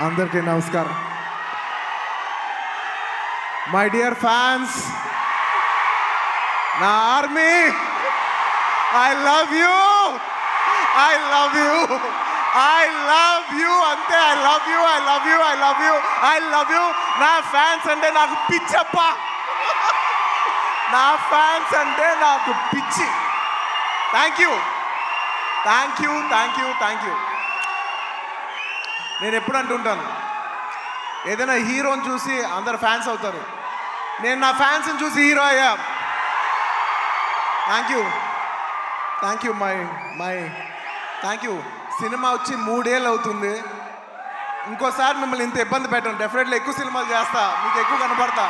అందరికీ నమస్కారం. My dear fans, నా army, I love you, I love you, I love you, అంతే. I love you, I love you, I love you, I love you. నా fans అంటే నాకు పిచ్చప్ప, నా ఫ్యాన్స్ అంటే నాకు పిచ్చి. Thank you, thank you, thank you, thank you. నేను ఎప్పుడు అంటుంటాను, ఏదైనా హీరోని చూసి అందరు ఫ్యాన్స్ అవుతారు. నేను నా ఫ్యాన్స్ని చూసి హీరో అయ్యా. Thank you, thank you, my thank you. Cinema వచ్చి 3 ఏళ్ళు అవుతుంది. ఇంకోసారి మిమ్మల్ని ఇంత ఇబ్బంది పెట్టను. డెఫినెట్లీ ఎక్కువ సినిమాలు చేస్తా, మీకు ఎక్కువ కనపడతా.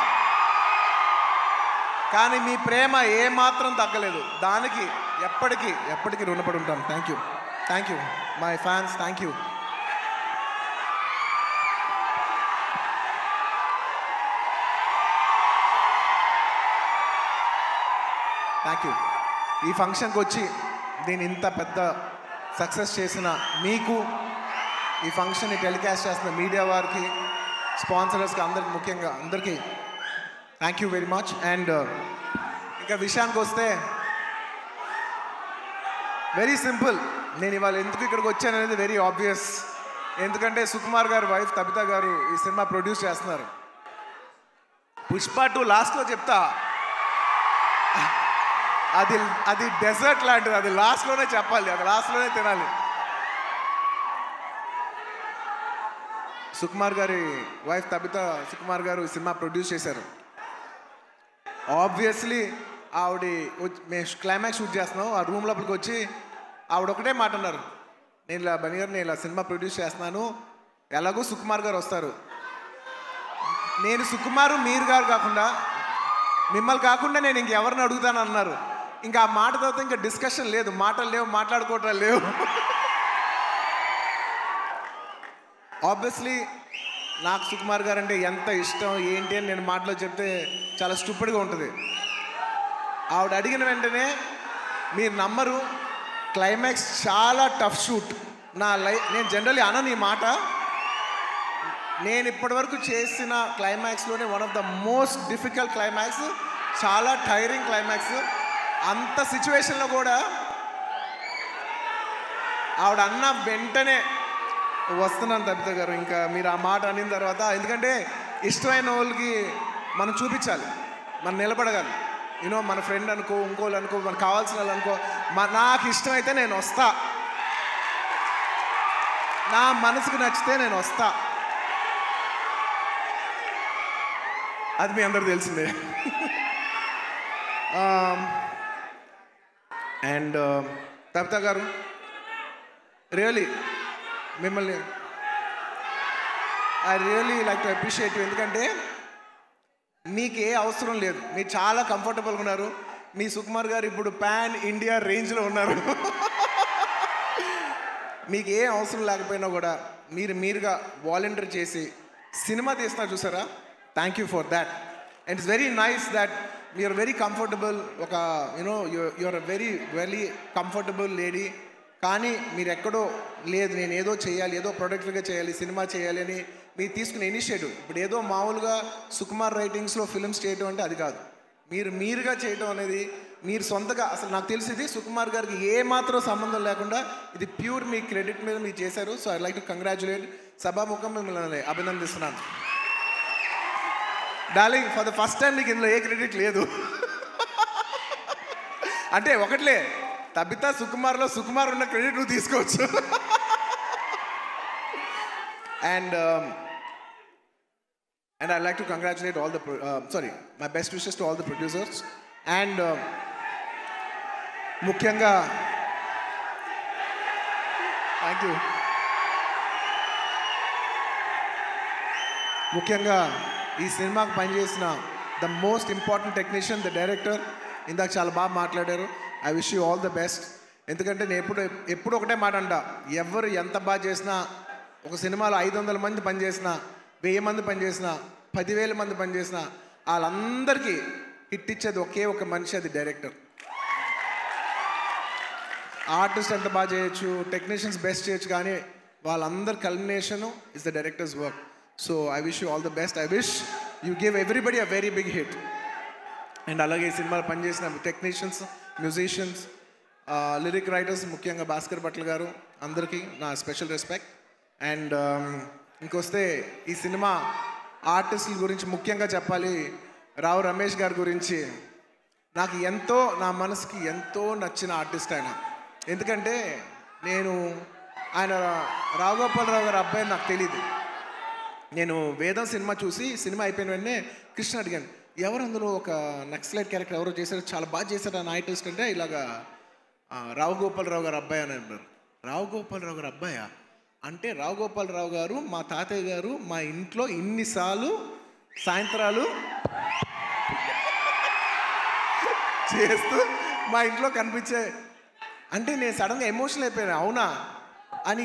కానీ మీ ప్రేమ ఏమాత్రం తగ్గలేదు. దానికి ఎప్పటికీ రుణపడి ఉంటాను. Thank you, thank you my fans, thank you. Thank you. ఈ ఫంక్షన్కి వచ్చి దీన్ని ఇంత పెద్ద సక్సెస్ చేసిన మీకు, ఈ ఫంక్షన్ని టెలికాస్ట్ చేస్తున్న మీడియా వారికి, స్పాన్సరర్స్కి, అందరికి, ముఖ్యంగా అందరికీ thank you very much. And ఇంకా విషయానికి వస్తే వెరీ సింపుల్. నేను ఇవాళ ఎందుకు ఇక్కడికి వచ్చాను అనేది వెరీ ఆబ్వియస్. ఎందుకంటే సుకుమార్ గారు వైఫ్ తబిత గారు ఈ సినిమా ప్రొడ్యూస్ చేస్తున్నారు. పుష్ప 2 లాస్ట్లో చెప్తా, అది డెజర్ట్ లాంటిది. అది లాస్ట్లోనే చెప్పాలి, అది లాస్ట్లోనే తినాలి. సుకుమార్ గారి వైఫ్ తబిత సుకుమార్ గారు ఈ సినిమా ప్రొడ్యూస్ చేశారు. ఆబ్వియస్లీ ఆవిడ మేము క్లైమాక్స్ షూట్ చేస్తున్నాం. ఆ రూమ్ లోపలికి వచ్చి ఆవిడ ఒకటే మాట అన్నారు, నేను ఇలా సినిమా ప్రొడ్యూస్ చేస్తున్నాను, ఎలాగో సుకుమార్ గారు వస్తారు. నేను సుకుమారు మీరు గారు కాకుండా, మిమ్మల్ని కాకుండా నేను ఇంకెవరిని అడుగుతాను అన్నారు. ఇంకా ఆ మాట తర్వాత ఇంకా డిస్కషన్ లేదు, మాటలు లేవు, మాట్లాడుకోవటం లేవు. ఆబ్వియస్లీ నాకు సుకుమార్ గారు అంటే ఎంత ఇష్టం ఏంటి అని నేను మాటలో చెప్తే చాలా స్టూపిడ్గా ఉంటుంది. ఆవిడ అడిగిన వెంటనే మీరు నమ్మరు, క్లైమాక్స్ చాలా టఫ్ షూట్. నేను జనరల్లీ అనను ఈ మాట. నేను ఇప్పటివరకు చేసిన క్లైమాక్స్లోనే one of the most difficult climax, చాలా టైరింగ్ క్లైమాక్స్. అంత సిచ్యువేషన్లో కూడా ఆవిడ అన్న వెంటనే వస్తున్నాను తబిత గారు, ఇంకా మీరు ఆ మాట అనిన తర్వాత, ఎందుకంటే ఇష్టమైన వాళ్ళకి మనం చూపించాలి, మనం నిలబడగాలి. యూనో మన ఫ్రెండ్ అనుకో, ఇంకోళ్ళు అనుకో, మనకు కావాల్సిన వాళ్ళు అనుకో, నాకు ఇష్టమైతే నేను వస్తా, నా మనసుకు నచ్చితే నేను వస్తా. అది మీ అందరూ తెలిసిందే. అండ్ తబిత గారు, రియలీ మిమ్మల్ని I really like to appreciate you. ఎందుకంటే మీకు ఏ అవసరం లేదు, మీరు చాలా కంఫర్టబుల్గా ఉన్నారు. మీ సుకుమార్ గారు ఇప్పుడు పాన్ ఇండియా రేంజ్లో ఉన్నారు. మీకు ఏ అవసరం లేకపోయినా కూడా మీరుగా వాలంటీర్ చేసి సినిమా తీస్తున్నారు చూసారా, thank you for that. And it's very nice that you're very comfortable. ఒక you're a very comfortable lady. కానీ మీరు ఎక్కడో లేదు, నేను ఏదో చేయాలి, ఏదో ప్రొడక్టివ్గా చేయాలి, సినిమా చేయాలి అని మీరు తీసుకునే ఇనిషియేటివ్. ఇప్పుడు ఏదో మామూలుగా సుకుమార్ రైటింగ్స్లో ఫిల్మ్స్ చేయడం అంటే అది కాదు. మీరుగా చేయడం అనేది, మీరు సొంతగా, అసలు నాకు తెలిసింది సుకుమార్ గారికి ఏమాత్రం సంబంధం లేకుండా ఇది ప్యూర్ మీ క్రెడిట్ మీద మీరు చేశారు. So I like to congratulate. సభాముఖం మిమ్మల్ని అభినందిస్తున్నాను. Darling, for the first time నీకు ఇందులో ఏ క్రెడిట్ లేదు. అంటే ఒకట్లే, తబిత సుకుమార్లో సుకుమార్ ఉన్న క్రెడిట్ నువ్వు తీసుకోవచ్చు. And I'd like to congratulate all the, my best wishes to all the producers. And ముఖ్యంగా thank you. ముఖ్యంగా ఈ సినిమాకు పనిచేసిన the most important technician, the director. ఇందాక చాలా బాగా మాట్లాడారు. I wish you all the best. ఎందుకంటే నేను ఎప్పుడు ఒకటే మాట అంట, ఎవరు ఎంత బాగా చేసినా, ఒక సినిమాలో 500 మంది పనిచేసినా, 1000 మంది పనిచేసినా, 10,000 మంది పనిచేసినా, వాళ్ళందరికీ హిట్ ఇచ్చేది ఒకే ఒక మనిషి, అది డైరెక్టర్. ఆర్టిస్ట్ ఎంత బాగా చేయొచ్చు, టెక్నీషియన్స్ బెస్ట్ చేయొచ్చు, కానీ వాళ్ళందరి culmination is the directors work. So I wish you all the best. I wish you give everybody a very big hit. And అలాగే ఈ సినిమాలో పనిచేసిన టెక్నీషియన్స్, మ్యూజిషియన్స్, లిరిక్ రైటర్స్, ముఖ్యంగా భాస్కర్ భట్ల గారు, అందరికీ నా స్పెషల్ రెస్పెక్ట్. అండ్ ఇంకొస్తే ఈ సినిమా ఆర్టిస్టుల గురించి ముఖ్యంగా చెప్పాలి. రావు రమేష్ గారి గురించి నాకు ఎంతో, నా మనసుకి ఎంతో నచ్చిన ఆర్టిస్ట్ ఆయన. ఎందుకంటే ఆయన రావు గోపాలరావు గారి అబ్బాయి నాకు తెలియదు. నేను వేదం సినిమా చూసి, సినిమా అయిపోయిన వెంటనే కృష్ణ అడిగాను, ఎవరు అందులో ఒక నక్సలైట్ క్యారెక్టర్ ఎవరో చేశారు, చాలా బాగా చేశారు ఆ ఆర్టిస్ట్ అంటే, ఇలాగా రావు గోపాలరావు గారు అబ్బాయి అని అన్నారు. రావు గోపాలరావు గారు అబ్బాయా అంటే, రావు గోపాలరావు గారు మా తాతయ్య గారు మా ఇంట్లో ఇన్నిసార్లు సాయంత్రాలు చేస్తూ మా ఇంట్లో కనిపించే అంటే నేను సడన్గా ఎమోషనల్ అయిపోయాను. అవునా అని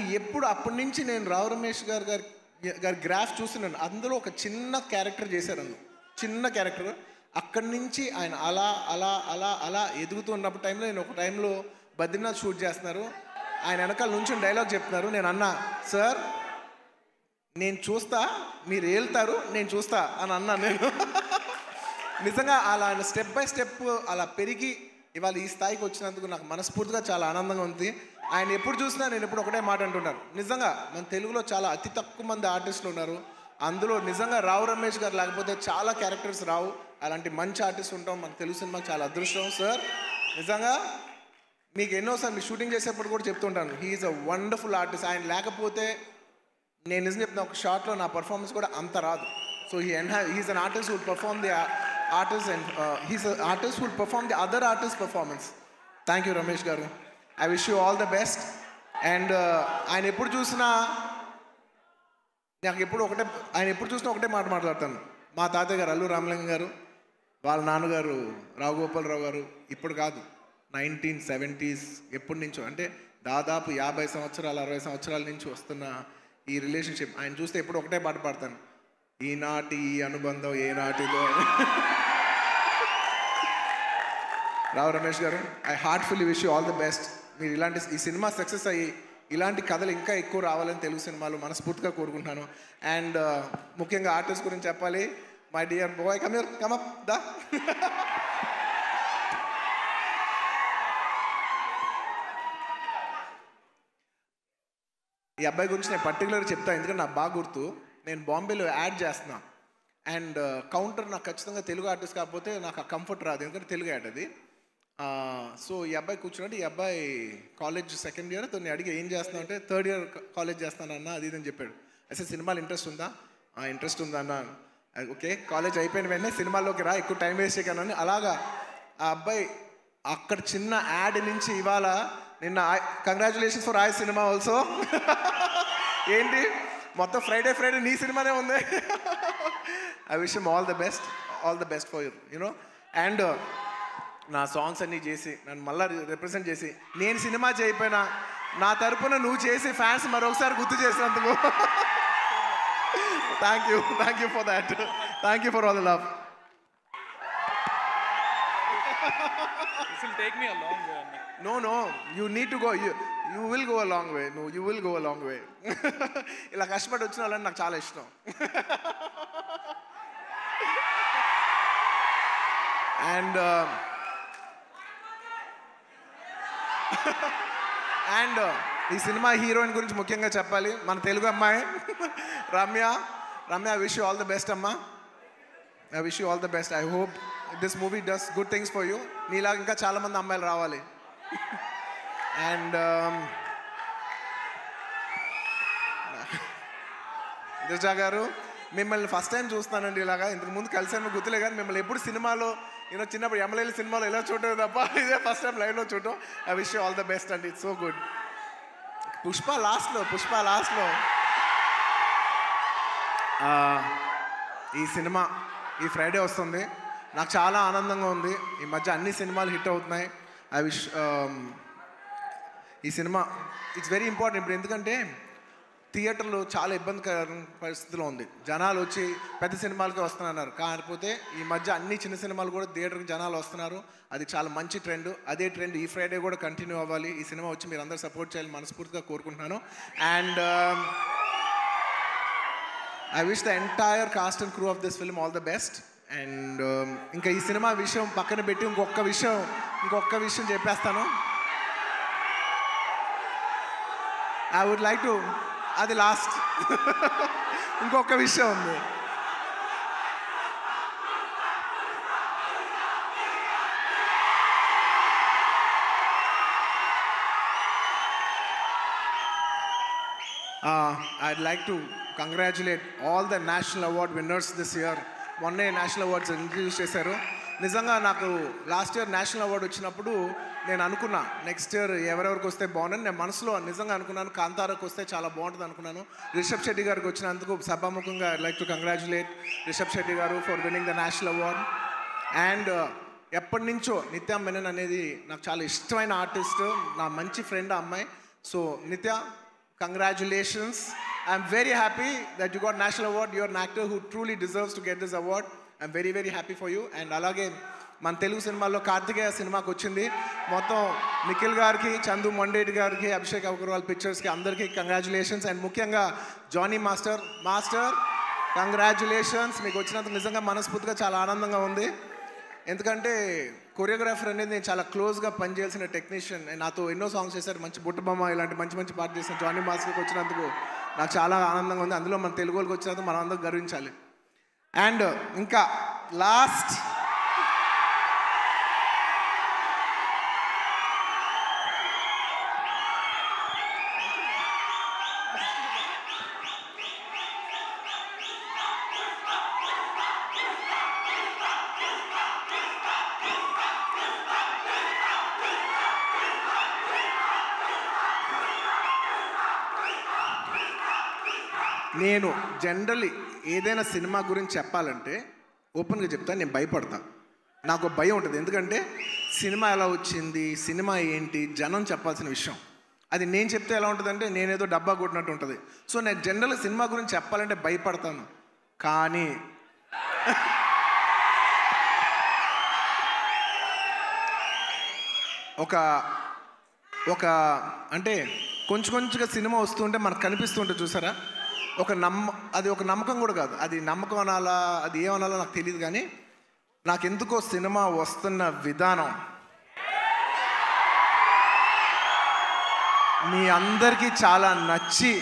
అప్పటి నుంచి నేను రావు రమేష్ గారి గ్రాఫ్ చూస్తున్నాను. అందులో ఒక చిన్న క్యారెక్టర్ చేశారు, అందులో చిన్న క్యారెక్టర్. అక్కడి నుంచి ఆయన అలా అలా అలా అలా ఎదుగుతూ ఉన్నప్పుడు టైంలో, నేను ఒక టైంలో బద్రీనాథ్ షూట్ చేస్తున్నారు, ఆయన వెనకాల నుంచి డైలాగ్ చెప్తున్నారు. నేను అన్నా, సార్ నేను చూస్తా, మీరు వెళ్తారు, నేను చూస్తా అని అన్నా నేను. నిజంగా అలా ఆయన స్టెప్ బై స్టెప్ అలా పెరిగి ఇవాళ ఈ స్థాయికి వచ్చినందుకు నాకు మనస్ఫూర్తిగా చాలా ఆనందంగా ఉంది. ఆయన ఎప్పుడు చూసినా నేను ఎప్పుడు ఒకటే మాట అంటున్నాను, నిజంగా మన తెలుగులో చాలా అతి తక్కువ మంది ఆర్టిస్టులు ఉన్నారు. అందులో నిజంగా రావు రమేష్ గారు లేకపోతే చాలా క్యారెక్టర్స్ రావు. అలాంటి మంచి ఆర్టిస్ట్ ఉంటాం మన తెలుగు సినిమాకి చాలా అదృష్టం. సార్ నిజంగా మీకు ఎన్నోసార్లు మీ షూటింగ్ చేసేప్పుడు కూడా చెప్తుంటాను, హీఈస్ అ వండర్ఫుల్ ఆర్టిస్ట్. ఆయన లేకపోతే నేను నిజం చెప్తున్నా, ఒక షార్ట్లో నా పర్ఫార్మెన్స్ కూడా అంత రాదు. So he's an artist who'd perform the artist and he's a artist who'd perform the other artist performance. Thank you Ramesh garu. I wish you all the best. And ఆయన ఎప్పుడు చూసినా ఒకటే మాట మాట్లాడతాను. మా తాతయ్య గారు అల్లు రామలింగం గారు, వాళ్ళ నాన్నగారు రావు గోపాలరావు గారు, ఇప్పుడు కాదు 1970s ఎప్పటి నుంచో, అంటే దాదాపు 50 సంవత్సరాలు 60 సంవత్సరాల నుంచి వస్తున్న ఈ రిలేషన్షిప్ ఆయన చూస్తే ఎప్పుడు ఒకటే పాట పాడతాను, ఈనాటి ఈ అనుబంధం ఏనాటిదో. Rao Ramesh garu, I heartfully wish you all the best. మీరు ఈ సినిమా సక్సెస్ అయ్యి ఇలాంటి కథలు ఇంకా ఎక్కువ రావాలని తెలుగు సినిమాలు మనస్ఫూర్తిగా కోరుకుంటున్నాను. అండ్ ముఖ్యంగా ఆర్టిస్ట్ గురించి చెప్పాలి. My dear boy, come up దా. ఈ అబ్బాయి గురించి నేను పర్టికులర్గా చెప్తాను, ఎందుకంటే నాకు బాగా గుర్తు. నేను బాంబేలో యాడ్ చేస్తున్నా, అండ్ కౌంటర్ నాకు ఖచ్చితంగా తెలుగు ఆర్టిస్ట్ కాకపోతే నాకు ఆ కంఫర్ట్ రాదు, ఎందుకంటే తెలుగు యాడ్ అది. సో ఈ అబ్బాయి కూర్చున్నాడు. ఈ అబ్బాయి కాలేజ్ సెకండ్ ఇయర్. తను అడిగి ఏం చేస్తున్నావు అంటే, థర్డ్ ఇయర్ కాలేజ్ చేస్తానన్నా అది ఇది అని చెప్పాడు. అసలు సినిమాలు ఇంట్రెస్ట్ ఉందా? ఇంట్రెస్ట్ ఉందా అన్న. ఓకే, కాలేజ్ అయిపోయిన వెంటనే సినిమాల్లోకి రా, ఎక్కువ టైం వేస్ట్ చేయకనని. అలాగా ఆ అబ్బాయి అక్కడ చిన్న యాడ్ నుంచి ఇవాళ నిన్న కంగ్రాచులేషన్స్ ఫర్ ఆయ్ సినిమా ఆల్సో. ఏంటి మొత్తం ఫ్రైడే నీ సినిమానే ఉంది. I wish him all the best for you know. And నా సాంగ్స్ అన్నీ చేసి నన్ను మళ్ళీ రిప్రజెంట్ చేసి, నేను సినిమా చేయకపోయినా నా తరపున నువ్వు చేసి ఫ్యాన్స్ మరొకసారి గుర్తు చేసినందుకు thank you for that. Thank you for all the love. This will take me a long way. No, you need to go. You will go a long way. No, you will go a long way. ఇలా కష్టపడి వచ్చిన వాళ్ళని నాకు చాలా ఇష్టం. And ఈ cinema heroine గురించి ముఖ్యంగా చెప్పాలి. మన తెలుగు అమ్మాయి Ramya. I wish you all the best అమ్మా. I wish you all the best. I hope this movie does good things for you. నీలాగా ఇంకా చాలామంది అమ్మాయిలు రావాలి. అండ్ దిశా గారు, మిమ్మల్ని ఫస్ట్ టైం చూస్తానండి. ఇలాగా ఇంతకు ముందు కలిసాను గుర్తులే, కానీ మిమ్మల్ని ఎప్పుడు సినిమాలో చిన్నప్పుడు ఎమ్మెల్యేల సినిమాలో ఇలా చూడలేదు తప్ప ఇదే ఫస్ట్ టైం లైవ్లో చూడటం. I wish you all the best అండి. It's so good. పుష్ప లాస్ట్లో ఈ సినిమా ఈ ఫ్రైడే వస్తుంది. నాకు చాలా ఆనందంగా ఉంది. ఈ మధ్య అన్ని సినిమాలు హిట్ అవుతున్నాయి. ఐ విష్ ఈ సినిమా ఇట్స్ వెరీ ఇంపార్టెంట్. ఇప్పుడు ఎందుకంటే థియేటర్లో చాలా ఇబ్బందికర పరిస్థితిలో ఉంది. జనాలు వచ్చి పెద్ద సినిమాలకే వస్తున్నారు. కాకపోతే ఈ మధ్య అన్ని చిన్న సినిమాలు కూడా థియేటర్కి జనాలు వస్తున్నారు. అది చాలా మంచి ట్రెండ్. అదే ట్రెండ్ ఈ ఫ్రైడే కూడా కంటిన్యూ అవ్వాలి. ఈ సినిమా వచ్చి మీరు అందరూ సపోర్ట్ చేయాలని మనస్ఫూర్తిగా కోరుకుంటున్నాను. And I wish the entire cast and crew of this film all the best. And ఇంకా ఈ సినిమా విషయం పక్కన పెట్టి ఇంకొక విషయం చెప్పేస్తాను. I would like to అది లాస్ట్ ఇంకొక విషయం ఉంది. I'd like to congratulate all the national award winners this year. మొన్నే నేషనల్ అవార్డ్స్ ఇంట్రడ్యూస్ చేశారు. నిజంగా నాకు లాస్ట్ ఇయర్ నేషనల్ అవార్డు వచ్చినప్పుడు నేను అనుకున్నా నెక్స్ట్ ఇయర్ ఎవరెవరికి వస్తే బాగుందని నేను మనసులో నిజంగా అనుకున్నాను. కాంతారాకు వస్తే చాలా బాగుంటుంది అనుకున్నాను. రిషబ్ శెట్టి గారికి వచ్చినందుకు సభాముఖంగా I like to congratulate Rishab Shetty garu for winning the national award. And ఎప్పటి నుంచో నిత్య మెనన్ అనేది నాకు చాలా ఇష్టమైన ఆర్టిస్ట్, నా మంచి ఫ్రెండ్ ఆ అమ్మాయి. సో నిత్య, congratulations. I'm very happy that you got national award. You're an actor who truly deserves to get this award. I'm very very happy for you. And అలాగే మన తెలుగు సినిమాల్లో కార్తికేయ సినిమాకి వచ్చింది. మొత్తం నిఖిల్ గారికి, చందు మొండేటి గారికి, అభిషేక్ అగర్వాల్ పిక్చర్స్కి అందరికీ కంగ్రాచులేషన్స్. అండ్ ముఖ్యంగా జానీ మాస్టర్ కంగ్రాచులేషన్స్. మీకు వచ్చినందుకు నిజంగా మనస్ఫూర్తిగా చాలా ఆనందంగా ఉంది. ఎందుకంటే కొరియోగ్రాఫర్ అనేది నేను చాలా క్లోజ్గా పనిచేయాల్సిన టెక్నీషియన్. నాతో ఎన్నో సాంగ్స్ చేశారు, మంచి బుట్టబొమ్మ ఇలాంటి మంచి పాట చేసిన జానీ మాస్టర్కి వచ్చినందుకు నాకు చాలా ఆనందంగా ఉంది. అందులో మన తెలుగు వాళ్ళకి వచ్చినందుకు మనం అందరూ గర్వించాలి. అండ్ ఇంకా లాస్ట్ నేను జనరల్లీ ఏదైనా సినిమా గురించి చెప్పాలంటే ఓపెన్గా చెప్తాను, నేను భయపడతాను. నాకు భయం ఉంటుంది. ఎందుకంటే సినిమా ఎలా వచ్చింది, సినిమా ఏంటి, జనం చెప్పాల్సిన విషయం అది నేను చెప్తే ఎలా ఉంటుందంటే నేనేదో డబ్బా కొట్టినట్టు ఉంటుంది. సో నేను జనరల్గా సినిమా గురించి చెప్పాలంటే భయపడతాను. కానీ ఒక అంటే కొంచెంగా సినిమా వస్తుంటే మనకు కనిపిస్తుంటే చూసారా, అది ఒక నమ్మకం కూడా కాదు. అది నమ్మకం అనాలా, అది ఏమనాలో నాకు తెలియదు. కానీ నాకెందుకో సినిమా వస్తున్న విధానం మీ అందరికీ చాలా నచ్చి,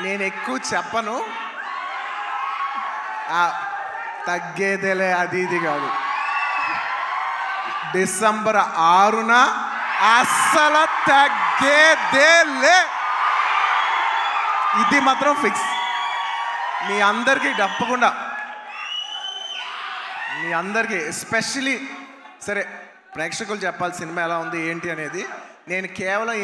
నేను ఎక్కువ చెప్పను, తగ్గేదేలే అది ఇది కాదు. డిసెంబర్ 6న అస్సలు తగ్గేదేలే, ఇది మాత్రం ఫిక్స్. మీ అందరికీ తప్పకుండా, మీ అందరికీ ఎస్పెషలీ సరే ప్రేక్షకులు చెప్పాలి సినిమా ఎలా ఉంది ఏంటి అనేది. నేను కేవలం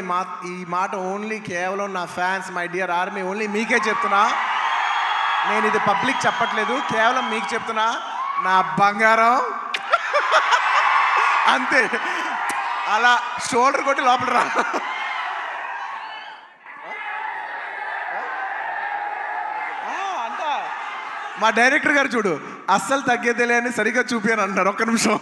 ఈ మాట ఓన్లీ కేవలం నా fans, my dear army, only మీకే చెప్తున్నా. నేను ఇది పబ్లిక్ చెప్పట్లేదు, కేవలం మీకు చెప్తున్నా. నా బంగారం అంతే, అలా షోల్డర్ కొట్టి లోపల రా. మా డైరెక్టర్ గారు చూడు, అస్సలు తగ్గేదేలే అని సరిగ్గా చూపాను అంటున్నారు. ఒక్క నిమిషం.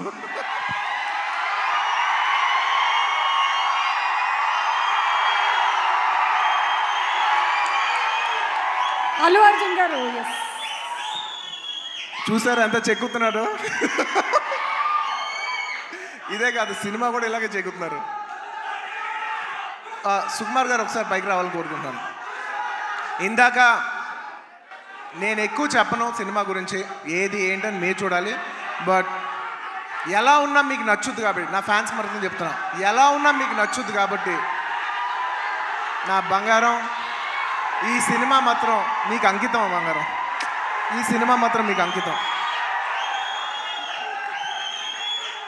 అల్లు అర్జున్ గారు చూసారు ఎంత చెక్కుతున్నాడు. ఇదే కాదు, సినిమా కూడా ఇలాగే చెక్కుతున్నారు. సుకుమార్ గారు ఒకసారి పైకి రావాలని కోరుకుంటున్నాను. ఇందాక నేను ఎక్కువ చెప్పను సినిమా గురించి, ఏది ఏంటని మీరు చూడాలి. బట్ ఎలా ఉన్నా మీకు నచ్చుద్ది కాబట్టి, నా ఫ్యాన్స్ మరొకటి చెప్తున్నా, ఎలా ఉన్నా మీకు నచ్చుద్ది కాబట్టి నా బంగారం, ఈ సినిమా మాత్రం మీకు అంకితం. బంగారం, ఈ సినిమా మాత్రం మీకు అంకితం.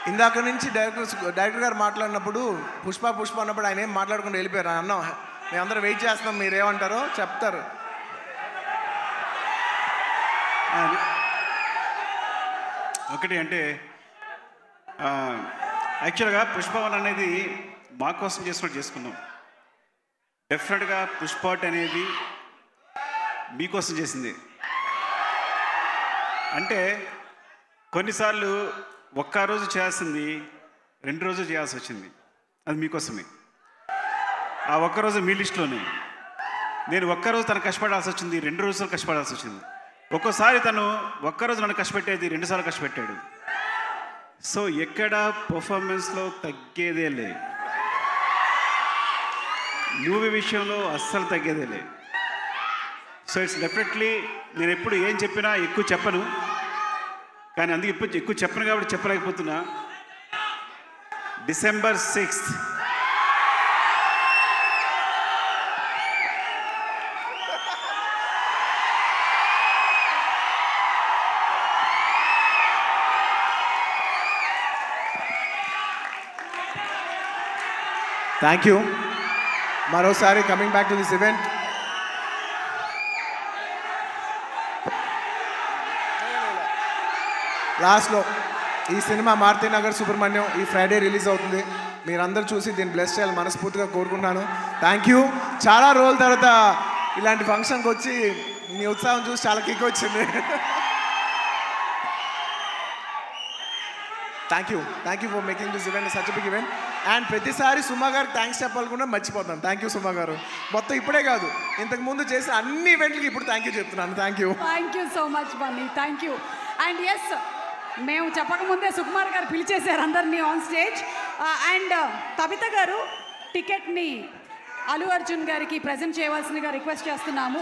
ఇందాక నుంచి డైరెక్టర్ గారు మాట్లాడినప్పుడు పుష్ప అన్నప్పుడు ఆయన ఏం మాట్లాడకుండా వెళ్ళిపోయారు. అన్నాం మేమందరం వెయిట్ చేస్తున్నాం, మీరేమంటారో చెప్తారు. ఒకటి అంటే యాక్చువల్గా పుష్పవన్ అనేది మా కోసం చేసుకున్నాం. డెఫినెట్గా పుష్పాట్ అనేది మీకోసం చేసింది. అంటే కొన్నిసార్లు ఒక్క రోజు చేయాల్సింది 2 రోజులు చేయాల్సి వచ్చింది. అది మీకోసమే. ఆ ఒక్కరోజు మీ లిస్టులోనే. నేను ఒక్కరోజు తను కష్టపడాల్సి వచ్చింది, 2 రోజులు కష్టపడాల్సి వచ్చింది. ఒక్కోసారి తను ఒక్కరోజు నన్ను కష్టపెట్టేది 2 సార్లు కష్టపెట్టాడు. సో ఎక్కడ పర్ఫార్మెన్స్లో తగ్గేదే లే, మూవీ విషయంలో అస్సలు తగ్గేదే లే. సో ఇట్స్ డెఫినెట్లీ నేను ఎప్పుడు ఏం చెప్పినా ఎక్కువ చెప్పను, కానీ అందుకే ఇప్పుడు ఎక్కువ చెప్పను కాబట్టి చెప్పలేకపోతున్నా. December 6th thank you. మరోసారి coming back to this event, లాస్ట్లో ఈ సినిమా మారుతినగర్ సుబ్రహ్మణ్యం ఈ ఫ్రైడే రిలీజ్ అవుతుంది. మీరందరూ చూసి దీన్ని బ్లెస్ చేయాలి మనస్ఫూర్తిగా కోరుకుంటున్నాను. Thank you. చాలా రోజుల తర్వాత ఇలాంటి ఫంక్షన్కి వచ్చి మీ ఉత్సాహం చూసి చాలా కిక్ వచ్చింది. Thank you for making this event such big event. And ప్రతిసారి సుమా గారికి థ్యాంక్స్ చెప్పాలనుకున్నా మర్చిపోతాను. థ్యాంక్ యూ సుమా గారు. మొత్తం ఇప్పుడే కాదు, ఇంతకుముందు చేసిన అన్ని ఈవెంట్లకి ఇప్పుడు థ్యాంక్ యూ చెప్తున్నాను. Thank you so much Bunny. Thank you. And yes, మేము చెప్పకముందే సుకుమార్ గారు పిలిచేశారు అందరినీ ఆన్ స్టేజ్. అండ్ తబిత గారు టికెట్ని అల్లు అర్జున్ గారికి ప్రజెంట్ చేయవలసిందిగా రిక్వెస్ట్ చేస్తున్నాము.